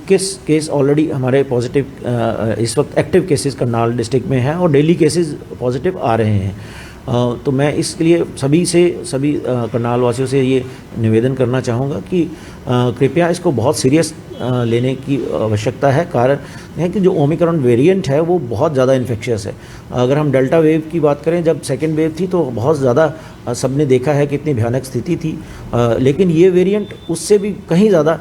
Case already हमारे positive इस वक्त एक्टिव केसेस करनाल डिस्ट्रिक्ट में हैं और डेली केसेस पॉजिटिव आ रहे हैं। तो मैं इसके लिए सभी करनाल वासियों से ये निवेदन करना चाहूँगा कि कृपया इसको बहुत सीरियस लेने की आवश्यकता है। कारण है कि जो ओमिक्रॉन वेरिएंट है वो बहुत ज़्यादा इन्फेक्शियस है। अगर हम डेल्टा वेव की बात करें, जब सेकेंड वेव थी तो बहुत ज़्यादा सबने देखा है कि इतनी भयानक स्थिति थी, लेकिन ये वेरिएंट उससे भी कहीं ज़्यादा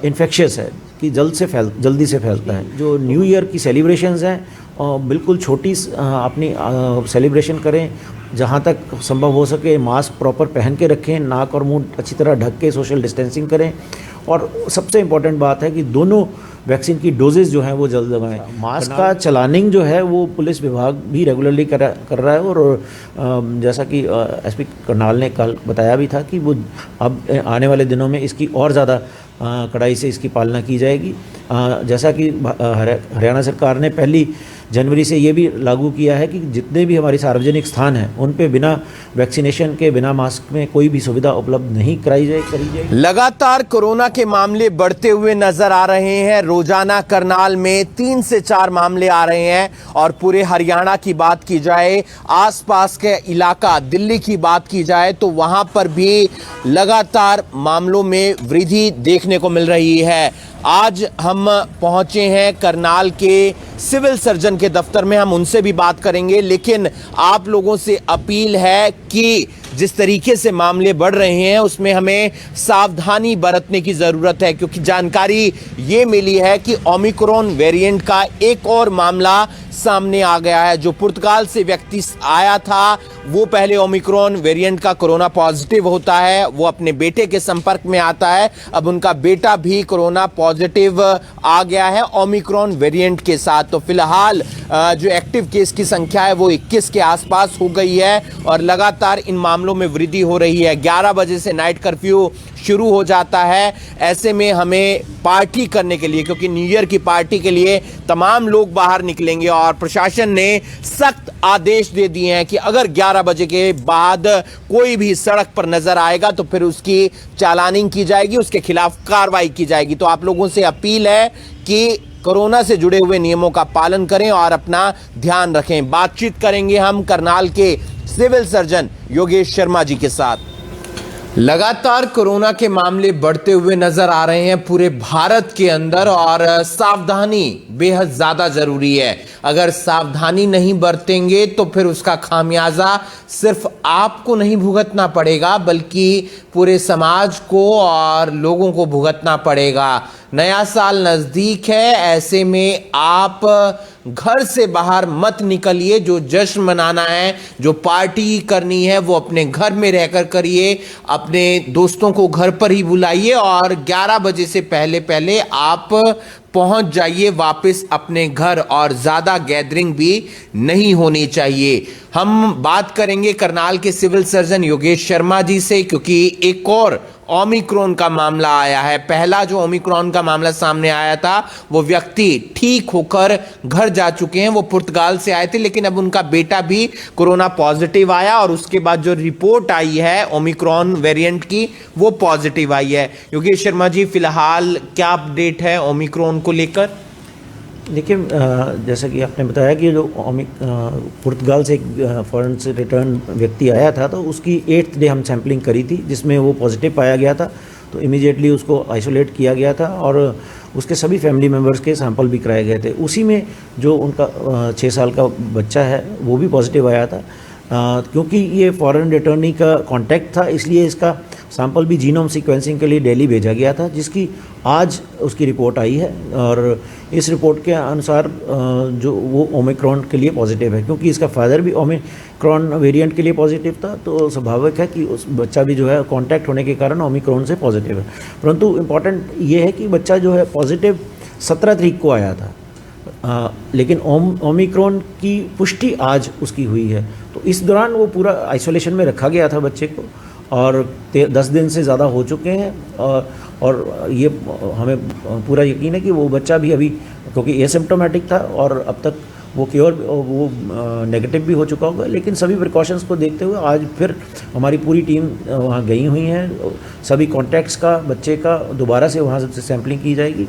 इन्फेक्शियस है कि जल्दी से फैलता है। जो न्यू ईयर की सेलिब्रेशंस हैं बिल्कुल छोटी अपनी सेलिब्रेशन करें, जहाँ तक संभव हो सके मास्क प्रॉपर पहन के रखें, नाक और मुंह अच्छी तरह ढक के सोशल डिस्टेंसिंग करें, और सबसे इम्पॉर्टेंट बात है कि दोनों वैक्सीन की डोजेज़ जो हैं वो जल्द लगाएं। मास्क का चलानिंग जो है वो पुलिस विभाग भी रेगुलरली कर रहा है, और जैसा कि एसपी करनाल ने कल बताया भी था कि वो अब आने वाले दिनों में इसकी और ज़्यादा कड़ाई से इसकी पालना की जाएगी। जैसा कि हरियाणा सरकार ने 1 जनवरी से ये भी लागू किया है कि जितने भी हमारे सार्वजनिक स्थान हैं उन पे बिना वैक्सीनेशन के, बिना मास्क में कोई भी सुविधा उपलब्ध नहीं करी जाए। लगातार कोरोना के मामले बढ़ते हुए नजर आ रहे हैं। रोजाना करनाल में 3 से 4 मामले आ रहे हैं, और पूरे हरियाणा की बात की जाए, आसपास के इलाका दिल्ली की बात की जाए, तो वहां पर भी लगातार मामलों में वृद्धि देखने को मिल रही है। आज हम पहुंचे हैं करनाल के सिविल सर्जन के दफ्तर में, हम उनसे भी बात करेंगे, लेकिन आप लोगों से अपील है कि जिस तरीके से मामले बढ़ रहे हैं उसमें हमें सावधानी बरतने की ज़रूरत है, क्योंकि जानकारी ये मिली है कि ओमिक्रॉन वेरिएंट का एक और मामला सामने आ गया है। जो पुर्तगाल से व्यक्ति आया था वो पहले ओमिक्रॉन वेरिएंट का कोरोना पॉजिटिव होता है, वो अपने बेटे के संपर्क में आता है, अब उनका बेटा भी कोरोना पॉजिटिव आ गया है ओमिक्रॉन वेरिएंट के साथ। तो फिलहाल जो एक्टिव केस की संख्या है वो 21 के आसपास हो गई है, और लगातार इन मामलों में वृद्धि हो रही है। 11 बजे से नाइट कर्फ्यू शुरू हो जाता है। ऐसे में हमें पार्टी करने के लिए, क्योंकि न्यू ईयर की पार्टी के लिए तमाम लोग बाहर निकलेंगे, और प्रशासन ने सख्त आदेश दे दिए हैं कि अगर 11 बजे के बाद कोई भी सड़क पर नजर आएगा तो फिर उसकी चालानिंग की जाएगी, उसके खिलाफ कार्रवाई की जाएगी। तो आप लोगों से अपील है कि कोरोना से जुड़े हुए नियमों का पालन करें और अपना ध्यान रखें। बातचीत करेंगे हम करनाल के सिविल सर्जन योगेश शर्मा जी के साथ। लगातार कोरोना के मामले बढ़ते हुए नजर आ रहे हैं पूरे भारत के अंदर, और सावधानी बेहद ज्यादा जरूरी है। अगर सावधानी नहीं बरतेंगे तो फिर उसका खामियाजा सिर्फ आपको नहीं भुगतना पड़ेगा, बल्कि पूरे समाज को और लोगों को भुगतना पड़ेगा। नया साल नजदीक है, ऐसे में आप घर से बाहर मत निकलिए। जो जश्न मनाना है, जो पार्टी करनी है, वो अपने घर में रहकर करिए। अपने दोस्तों को घर पर ही बुलाइए, और 11 बजे से पहले आप पहुंच जाइए वापस अपने घर, और ज्यादा गैदरिंग भी नहीं होनी चाहिए। हम बात करेंगे करनाल के सिविल सर्जन योगेश शर्मा जी से, क्योंकि एक और ओमिक्रॉन का मामला आया है। पहला जो ओमिक्रॉन का मामला सामने आया था वो व्यक्ति ठीक होकर घर जा चुके हैं, वो पुर्तगाल से आए थे, लेकिन अब उनका बेटा भी कोरोना पॉजिटिव आया, और उसके बाद जो रिपोर्ट आई है ओमिक्रॉन वेरिएंट की वो पॉजिटिव आई है। योगेश शर्मा जी, फिलहाल क्या अपडेट है ओमिक्रॉन को लेकर? देखिए, जैसा कि आपने बताया कि जो पुर्तगाल से एक फॉरेन से रिटर्न व्यक्ति आया था, तो उसकी 8th डे हम सैम्पलिंग करी थी, जिसमें वो पॉजिटिव पाया गया था। तो इमीडिएटली उसको आइसोलेट किया गया था, और उसके सभी फैमिली मेम्बर्स के सैंपल भी कराए गए थे। उसी में जो उनका 6 साल का बच्चा है वो भी पॉजिटिव आया था। क्योंकि ये फॉरेन रिटर्नी का कॉन्टैक्ट था, इसलिए इसका सैंपल भी जीनोम सीक्वेंसिंग के लिए दिल्ली भेजा गया था, जिसकी आज उसकी रिपोर्ट आई है, और इस रिपोर्ट के अनुसार जो वो ओमिक्रॉन के लिए पॉजिटिव है। क्योंकि इसका फादर भी ओमिक्रॉन वेरिएंट के लिए पॉजिटिव था, तो स्वाभाविक है कि उस बच्चा भी जो है कांटेक्ट होने के कारण ओमिक्रॉन से पॉजिटिव है। परंतु इम्पॉर्टेंट ये है कि बच्चा जो है पॉजिटिव 17 तारीख को आया था, लेकिन ओमिक्रॉन की पुष्टि आज उसकी हुई है। तो इस दौरान वो पूरा आइसोलेशन में रखा गया था बच्चे को, और 10 दिन से ज़्यादा हो चुके हैं, और ये हमें पूरा यकीन है कि वो बच्चा भी अभी, क्योंकि एसिम्प्टोमेटिक था और अब तक वो नेगेटिव भी हो चुका होगा, लेकिन सभी प्रिकॉशंस को देखते हुए आज फिर हमारी पूरी टीम वहाँ गई हुई हैं। सभी कॉन्टैक्ट्स का, बच्चे का दोबारा से वहाँ से सैम्पलिंग की जाएगी,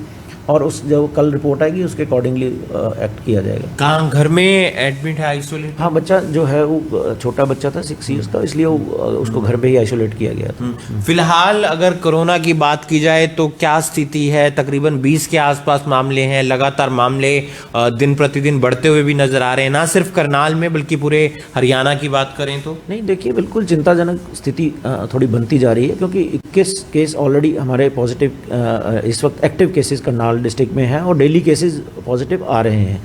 और उस जो कल रिपोर्ट आएगी उसके अकॉर्डिंगली एक्ट किया जाएगा। कहाँ घर में एडमिट है, आइसोलेट? हाँ, बच्चा जो है वो छोटा बच्चा था 6 ईयर्स का, इसलिए उसको घर पे ही आइसोलेट किया गया था। फिलहाल अगर कोरोना की बात की जाए तो क्या स्थिति है? तकरीबन 20 के आसपास मामले हैं, लगातार मामले दिन प्रतिदिन बढ़ते हुए भी नजर आ रहे हैं, ना सिर्फ करनाल में बल्कि पूरे हरियाणा की बात करें तो। नहीं, देखिए बिल्कुल चिंताजनक स्थिति थोड़ी बनती जा रही है, क्योंकि 21 केस ऑलरेडी हमारे पॉजिटिव इस वक्त एक्टिव केसेस करनाल डिस्ट्रिक्ट में हैं और डेली केसेस पॉजिटिव आ रहे हैं।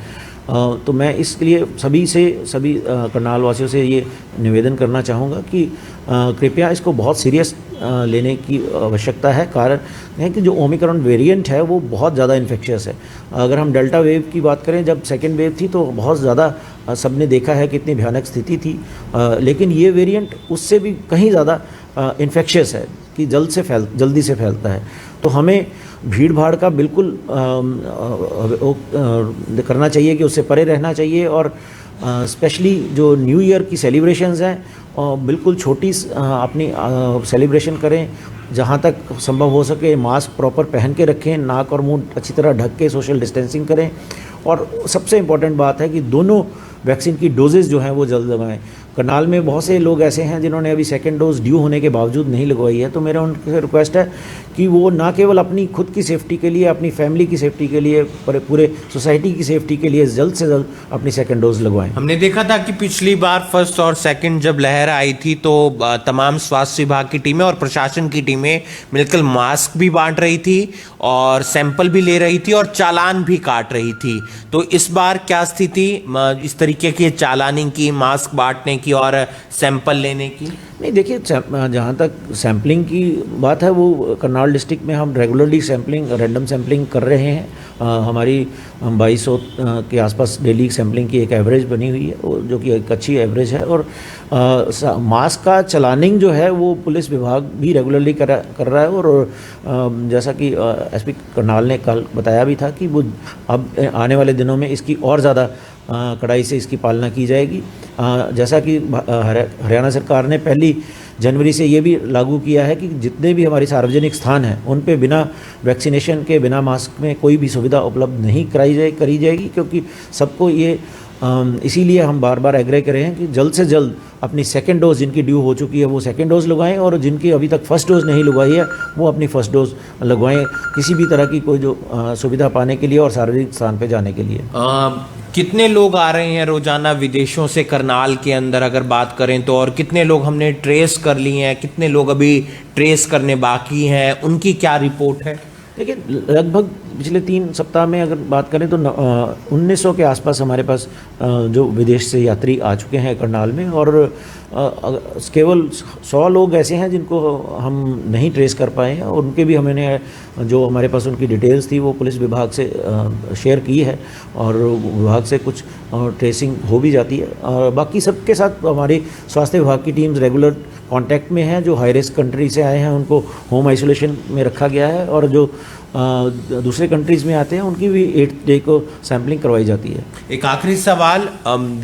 तो मैं इसके लिए सभी करनाल वासियों से ये निवेदन करना चाहूँगा कि कृपया इसको बहुत सीरियस लेने की आवश्यकता है। कारण है कि जो ओमिक्रॉन वेरिएंट है वो बहुत ज़्यादा इन्फेक्शियस है। अगर हम डेल्टा वेव की बात करें, जब सेकेंड वेव थी तो बहुत ज़्यादा सबने देखा है कितनी भयानक स्थिति थी, लेकिन ये वेरिएंट उससे भी कहीं ज़्यादा इन्फेक्शियस है कि जल्दी से फैलता है। तो हमें भीड़ भाड़ का बिल्कुल करना चाहिए कि उससे परे रहना चाहिए, और स्पेशली जो न्यू ईयर की सेलिब्रेशंस हैं बिल्कुल छोटी अपनी सेलिब्रेशन करें, जहाँ तक संभव हो सके मास्क प्रॉपर पहन के रखें, नाक और मुंह अच्छी तरह ढक के सोशल डिस्टेंसिंग करें, और सबसे इम्पॉर्टेंट बात है कि दोनों वैक्सीन की डोजेज़ जो हैं वो जल्द लगवाएं। करनाल में बहुत से लोग ऐसे हैं जिन्होंने अभी सेकेंड डोज ड्यू होने के बावजूद नहीं लगवाई है, तो मेरा उनसे रिक्वेस्ट है कि वो ना केवल अपनी खुद की सेफ्टी के लिए, अपनी फैमिली की सेफ्टी के लिए, पूरे सोसाइटी की सेफ्टी के लिए जल्द से जल्द अपनी सेकेंड डोज लगवाएं। हमने देखा था कि पिछली बार फर्स्ट और सेकंड जब लहर आई थी तो तमाम स्वास्थ्य विभाग की टीमें और प्रशासन की टीमें मिलकर मास्क भी बांट रही थी और सैंपल भी ले रही थी और चालान भी काट रही थी। तो इस बार क्या स्थिति इस तरीके की चालानी की, मास्क बांटने की और सैंपल लेने की? नहीं, देखिए जहाँ तक सैम्पलिंग की बात है वो करनाल डिस्ट्रिक्ट में हम रेगुलरली रैंडम सैम्पलिंग कर रहे हैं। हमारी 2200 के आसपास डेली सैम्पलिंग की एक एवरेज बनी हुई है, जो कि एक अच्छी एवरेज है। और मास्क का चलानिंग जो है वो पुलिस विभाग भी रेगुलरली कर रहा है, और जैसा कि एसपी करनाल ने कल बताया भी था कि वो अब आने वाले दिनों में इसकी और ज़्यादा कड़ाई से इसकी पालना की जाएगी। जैसा कि हरियाणा सरकार ने 1 जनवरी से ये भी लागू किया है कि जितने भी हमारे सार्वजनिक स्थान हैं उन पे बिना वैक्सीनेशन के, बिना मास्क में कोई भी सुविधा उपलब्ध नहीं करी जाएगी, क्योंकि सबको ये इसीलिए हम बार बार एग्रे कर रहे हैं कि जल्द से जल्द अपनी सेकेंड डोज जिनकी ड्यू हो चुकी है वो सेकेंड डोज लगवाएं, और जिनकी अभी तक फर्स्ट डोज नहीं लगवाई है वो अपनी फर्स्ट डोज लगवाएं, किसी भी तरह की कोई जो सुविधा पाने के लिए और सार्वजनिक स्थान पे जाने के लिए। कितने लोग आ रहे हैं रोजाना विदेशों से करनाल के अंदर अगर बात करें तो, और कितने लोग हमने ट्रेस कर लिए हैं, कितने लोग अभी ट्रेस करने बाकी हैं, उनकी क्या रिपोर्ट है? देखिए, लगभग पिछले 3 सप्ताह में अगर बात करें तो 1900 के आसपास हमारे पास जो विदेश से यात्री आ चुके हैं करनाल में, और केवल 100 लोग ऐसे हैं जिनको हम नहीं ट्रेस कर पाए हैं, और उनके भी हमने जो हमारे पास उनकी डिटेल्स थी वो पुलिस विभाग से शेयर की है, और विभाग से कुछ ट्रेसिंग हो भी जाती है। और बाकी सबके साथ हमारी स्वास्थ्य विभाग की टीम्स रेगुलर कांटेक्ट में हैं। जो हाई रिस्क कंट्री से आए हैं उनको होम आइसोलेशन में रखा गया है, और जो दूसरे कंट्रीज़ में आते हैं उनकी भी 8 डे को सैम्पलिंग करवाई जाती है। एक आखिरी सवाल,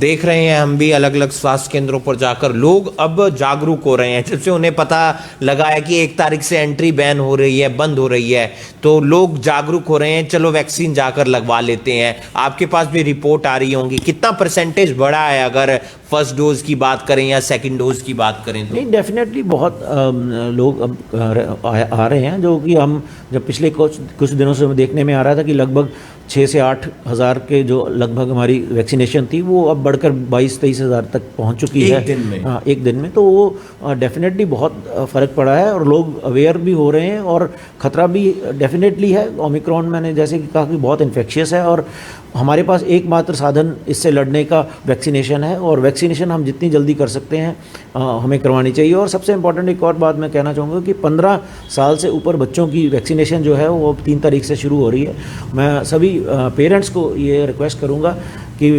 देख रहे हैं हम भी अलग अलग स्वास्थ्य केंद्रों पर जाकर लोग अब जागरूक हो रहे हैं। जब से उन्हें पता लगा है कि 1 तारीख से एंट्री बैन हो रही है, बंद हो रही है, तो लोग जागरूक हो रहे हैं, चलो वैक्सीन जाकर लगवा लेते हैं। आपके पास भी रिपोर्ट आ रही होंगी, कितना परसेंटेज बढ़ा है अगर फर्स्ट डोज की बात करें या सेकंड डोज की बात करें तो? नहीं, डेफिनेटली बहुत लोग अब आ रहे हैं, जो कि हम जब पिछले कुछ दिनों से देखने में आ रहा था कि लगभग 6 से 8 हज़ार के जो लगभग हमारी वैक्सीनेशन थी वो अब बढ़कर 22-23 हज़ार तक पहुंच चुकी है दिन में। हाँ, एक दिन में। तो वो डेफिनेटली बहुत फ़र्क पड़ा है, और लोग अवेयर भी हो रहे हैं, और ख़तरा भी डेफिनेटली है। ओमिक्रॉन मैंने जैसे कि कहा कि बहुत इन्फेक्शियस है, और हमारे पास एकमात्र साधन इससे लड़ने का वैक्सीनेशन है, और वैक्सीनेशन हम जितनी जल्दी कर सकते हैं हमें करवानी चाहिए। और सबसे इम्पॉर्टेंट एक और बात मैं कहना चाहूँगा कि 15 साल से ऊपर बच्चों की वैक्सीनेशन जो है वो 3 तारीख से शुरू हो रही है। मैं सभी पेरेंट्स को ये रिक्वेस्ट करूँगा कि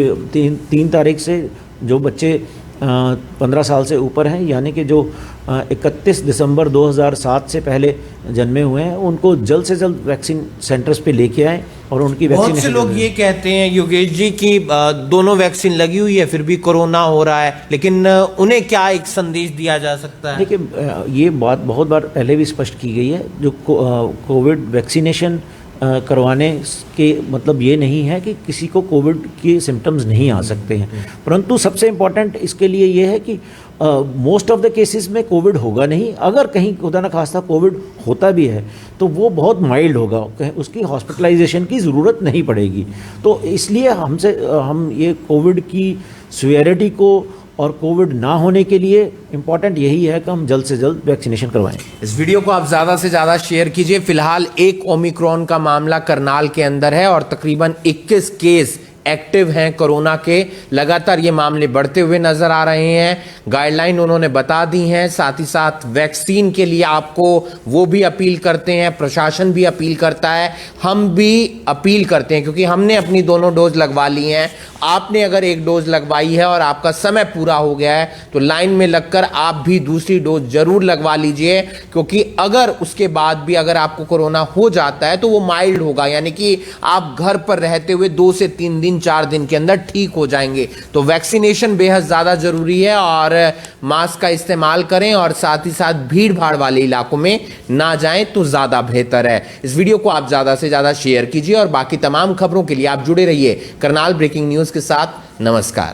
3 तारीख से जो बच्चे 15 साल से ऊपर हैं, यानी कि जो 31 दिसंबर 2007 से पहले जन्मे हुए हैं, उनको जल्द से जल्द वैक्सीन सेंटर्स पे लेके आएँ और उनकी वैक्सीनेशन। बहुत से लोग ये कहते हैं योगेश जी कि दोनों वैक्सीन लगी हुई है फिर भी कोरोना हो रहा है, लेकिन उन्हें क्या एक संदेश दिया जा सकता है? देखिए, ये बात बहुत बार पहले भी स्पष्ट की गई है। जो कोविड वैक्सीनेशन करवाने के मतलब ये नहीं है कि किसी को कोविड के सिम्टम्स नहीं आ सकते हैं, परंतु सबसे इम्पॉर्टेंट इसके लिए ये है कि मोस्ट ऑफ द केसेस में कोविड होगा नहीं। अगर कहीं खुदा न खास्ता कोविड होता भी है तो वो बहुत माइल्ड होगा, उसकी हॉस्पिटलाइजेशन की ज़रूरत नहीं पड़ेगी। तो इसलिए हम ये कोविड की सिवियरिटी को और कोविड ना होने के लिए इम्पॉर्टेंट यही है कि हम जल्द से जल्द वैक्सीनेशन करवाएं। इस वीडियो को आप ज़्यादा से ज़्यादा शेयर कीजिए। फिलहाल एक ओमिक्रॉन का मामला करनाल के अंदर है और तकरीबन 21 केस एक्टिव हैं कोरोना के। लगातार ये मामले बढ़ते हुए नजर आ रहे हैं। गाइडलाइन उन्होंने बता दी हैं, साथ ही साथ वैक्सीन के लिए आपको वो भी अपील करते हैं, प्रशासन भी अपील करता है, हम भी अपील करते हैं, क्योंकि हमने अपनी दोनों डोज लगवा ली हैं। आपने अगर एक डोज लगवाई है और आपका समय पूरा हो गया है तो लाइन में लगकर आप भी दूसरी डोज जरूर लगवा लीजिए, क्योंकि अगर उसके बाद भी अगर आपको कोरोना हो जाता है तो वो माइल्ड होगा, यानी कि आप घर पर रहते हुए 2 से 3 दिन 4 दिन के अंदर ठीक हो जाएंगे। तो वैक्सीनेशन बेहद ज्यादा जरूरी है और मास्क का इस्तेमाल करें और साथ ही साथ भीड़ भाड़ वाले इलाकों में ना जाएं तो ज्यादा बेहतर है। इस वीडियो को आप ज्यादा से ज्यादा शेयर कीजिए और बाकी तमाम खबरों के लिए आप जुड़े रहिए करनाल ब्रेकिंग न्यूज के साथ। नमस्कार।